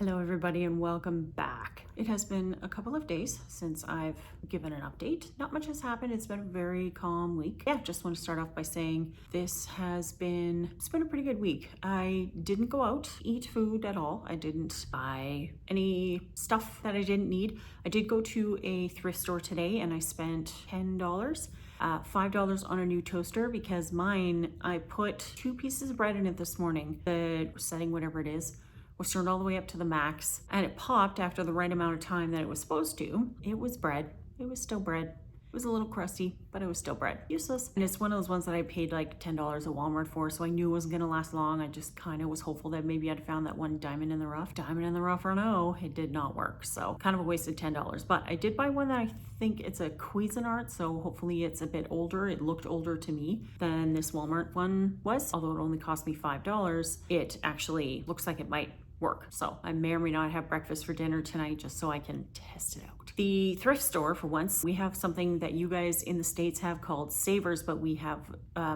Hello everybody and welcome back. It has been a couple of days since I've given an update. Not much has happened. It's been a very calm week. Just want to start off by saying it's been a pretty good week. I didn't go out, eat food at all. I didn't buy any stuff that I didn't need. I did go to a thrift store today and I spent $10. $5 on a new toaster because mine, I put 2 pieces of bread in it this morning. The setting, whatever it is, was turned all the way up to the max and it popped after the right amount of time that it was supposed to. It was bread. It was still bread. It was a little crusty, but it was still bread. Useless. And it's one of those ones that I paid like $10 at Walmart for, so I knew it wasn't gonna last long. I just kind of was hopeful that maybe I'd found that one diamond in the rough. Diamond in the rough or no, it did not work. So kind of a wasted $10. But I did buy one that I think it's a Cuisinart, so hopefully it's a bit older. It looked older to me than this Walmart one was. Although it only cost me $5, it actually looks like it might work. So I may or may not have breakfast for dinner tonight just so I can test it out. The thrift store, for once, we have something that you guys in the States have called Savers, but we have,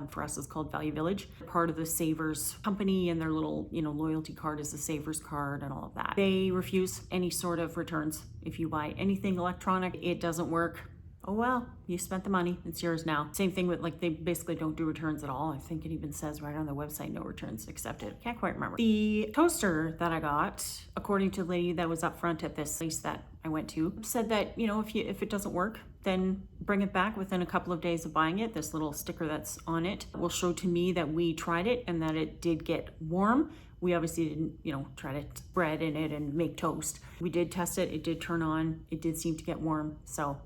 for us, it's called Value Village. Part of the Savers company and their little, loyalty card is the Savers card and all of that. They refuse any sort of returns. If you buy anything electronic, it doesn't work. Oh well, you spent the money, it's yours now. Same thing with they basically don't do returns at all. I think it even says right on their website, no returns accepted. Can't quite remember. The toaster that I got, according to the lady that was up front at this place that I went to, said that, if it doesn't work, then bring it back within a couple of days of buying it. This little sticker that's on it will show to me that we tried it and that it did get warm. We obviously didn't, try to bread in it and make toast. We did test it, it did turn on, it did seem to get warm. So,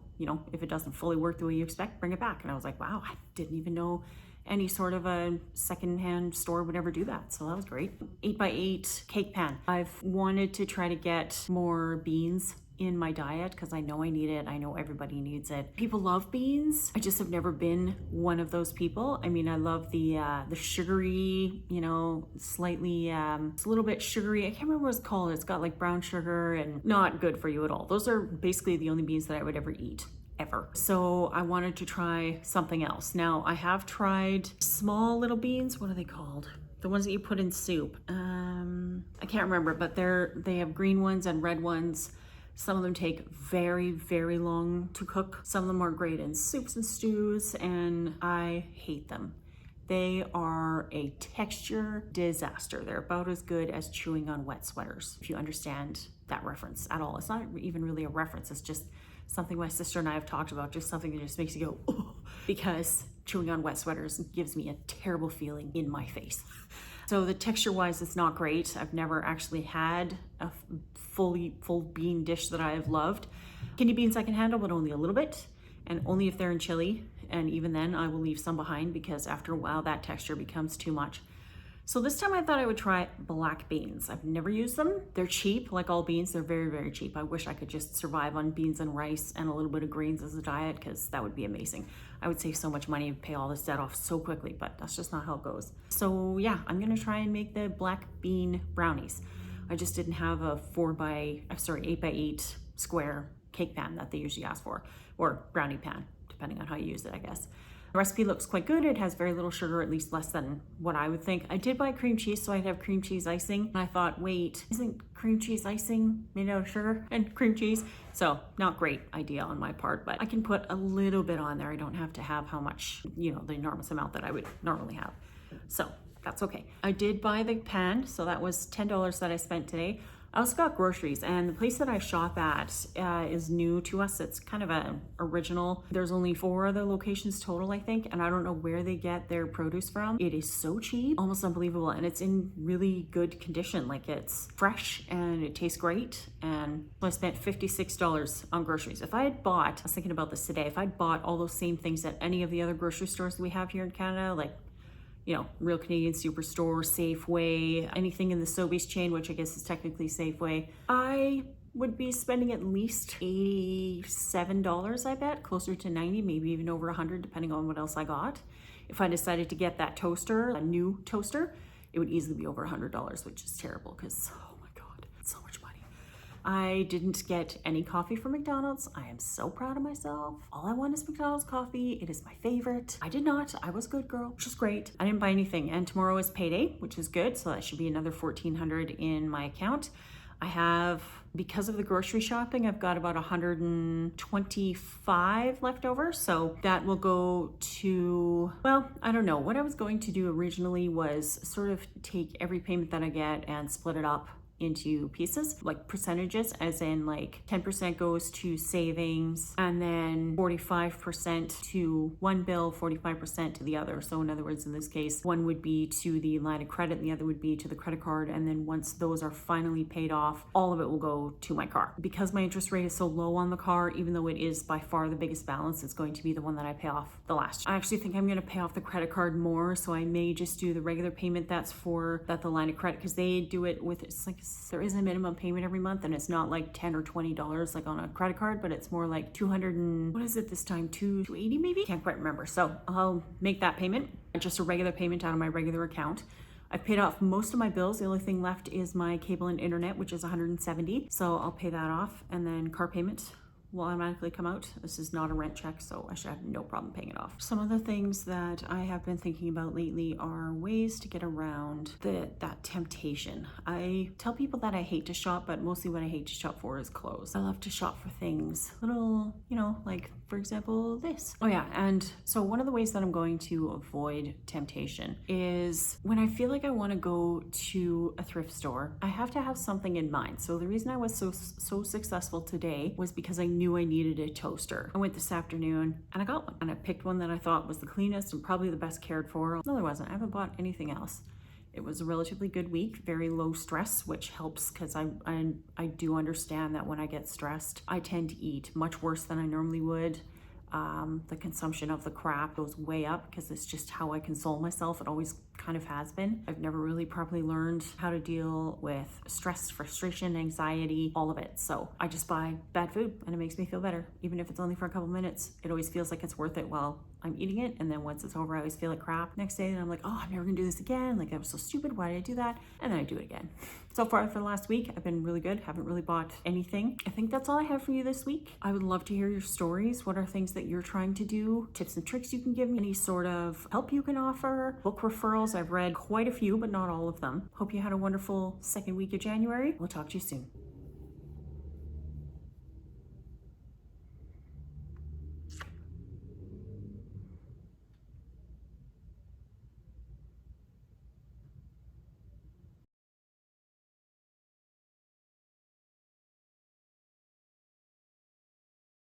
if it doesn't fully work the way you expect, bring it back. And I was like, wow, I didn't even know any sort of a secondhand store would ever do that. So that was great. 8x8 cake pan. I've wanted to try to get more beans in my diet because I know I need it. I know everybody needs it. People love beans. I just have never been one of those people. I mean, I love the sugary, slightly, it's a little bit sugary. I can't remember what it's called. It's got like brown sugar and not good for you at all. Those are basically the only beans that I would ever eat. Ever. So I wanted to try something else. Now I have tried small little beans. What are they called? The ones that you put in soup. I can't remember, but they have green ones and red ones. Some of them take very, very long to cook. Some of them are great in soups and stews, and I hate them. They are a texture disaster. They're about as good as chewing on wet sweaters, if you understand that reference at all. It's not even really a reference. It's just something my sister and I have talked about, just something that just makes you go, oh, because chewing on wet sweaters gives me a terrible feeling in my face. So the texture-wise, it's not great. I've never actually had a full bean dish that I have loved. Kidney beans I can handle, but only a little bit, and only if they're in chili. And even then, I will leave some behind because after a while, that texture becomes too much. So this time I thought I would try black beans. I've never used them. They're cheap, like all beans. They're very, very cheap. I wish I could just survive on beans and rice and a little bit of greens as a diet because that would be amazing. I would save so much money and pay all this debt off so quickly, but that's just not how it goes. So yeah, I'm gonna try and make the black bean brownies. I just didn't have a 8x8 square cake pan that they usually ask for, or brownie pan, depending on how you use it, I guess. The recipe looks quite good. It has very little sugar, at least less than what I would think. I did buy cream cheese, so I'd have cream cheese icing. And I thought, wait, isn't cream cheese icing made out of sugar and cream cheese? So not great idea on my part, but I can put a little bit on there. I don't have to have how much, the enormous amount that I would normally have. So that's okay. I did buy the pan, so that was $10 that I spent today. I also got groceries, and the place that I shop at is new to us. It's kind of an original. There's only 4 other locations total, I think, and I don't know where they get their produce from. It is so cheap, almost unbelievable, and it's in really good condition. Like, it's fresh and it tastes great, and I spent $56 on groceries. If I had bought, I was thinking about this today, if I'd bought all those same things at any of the other grocery stores that we have here in Canada, like Real Canadian Superstore, Safeway, anything in the Sobeys chain, which I guess is technically Safeway, I would be spending at least $87, I bet, closer to 90, maybe even over 100, depending on what else I got. If I decided to get that toaster, a new toaster, it would easily be over $100, which is terrible because, oh my God, it's so much money. I didn't get any coffee from McDonald's. I am so proud of myself. All I want is McDonald's coffee. It is my favorite. I did not. I was a good girl, which is great. I didn't buy anything. And tomorrow is payday, which is good. So that should be another $1,400 in my account. I have, because of the grocery shopping, I've got about 125 left over. So that will go to, well, I don't know. What I was going to do originally was sort of take every payment that I get and split it up into pieces, like percentages, as in like 10% goes to savings and then 45% to one bill, 45% to the other. So in other words, in this case, one would be to the line of credit and the other would be to the credit card. And then once those are finally paid off, all of it will go to my car. Because my interest rate is so low on the car, even though it is by far the biggest balance, it's going to be the one that I pay off the last. I actually think I'm going to pay off the credit card more. So I may just do the regular payment that's for the line of credit, because they do it with, it's like, there is a minimum payment every month, and it's not like $10 or $20 like on a credit card, but it's more like 200 and what is it this time, 280 maybe, can't quite remember. So I'll make that payment, just a regular payment out of my regular account. I've paid off most of my bills. The only thing left is my cable and internet, which is 170. So I'll pay that off, and then car payment will automatically come out. This is not a rent check, so I should have no problem paying it off. Some of the things that I have been thinking about lately are ways to get around that temptation. I tell people that I hate to shop, but mostly what I hate to shop for is clothes. I love to shop for things, little, like for example, this. Oh yeah, and so one of the ways that I'm going to avoid temptation is when I feel like I want to go to a thrift store, I have to have something in mind. So the reason I was so successful today was because I knew I needed a toaster. I went this afternoon and I got one, and I picked one that I thought was the cleanest and probably the best cared for. No, there wasn't. I haven't bought anything else. It was a relatively good week, very low stress, which helps because I do understand that when I get stressed, I tend to eat much worse than I normally would. The consumption of the crap goes way up because it's just how I console myself. It always kind of has been. I've never really properly learned how to deal with stress, frustration, anxiety, all of it. So I just buy bad food and it makes me feel better. Even if it's only for a couple minutes, it always feels like it's worth it while I'm eating it. And then once it's over, I always feel like crap. Next day, and I'm like, oh, I'm never gonna do this again. Like, that was so stupid. Why did I do that? And then I do it again. So far for the last week, I've been really good. Haven't really bought anything. I think that's all I have for you this week. I would love to hear your stories. What are things that you're trying to do? Tips and tricks you can give me? Any sort of help you can offer? Book referrals. I've read quite a few, but not all of them. Hope you had a wonderful second week of January. We'll talk to you soon.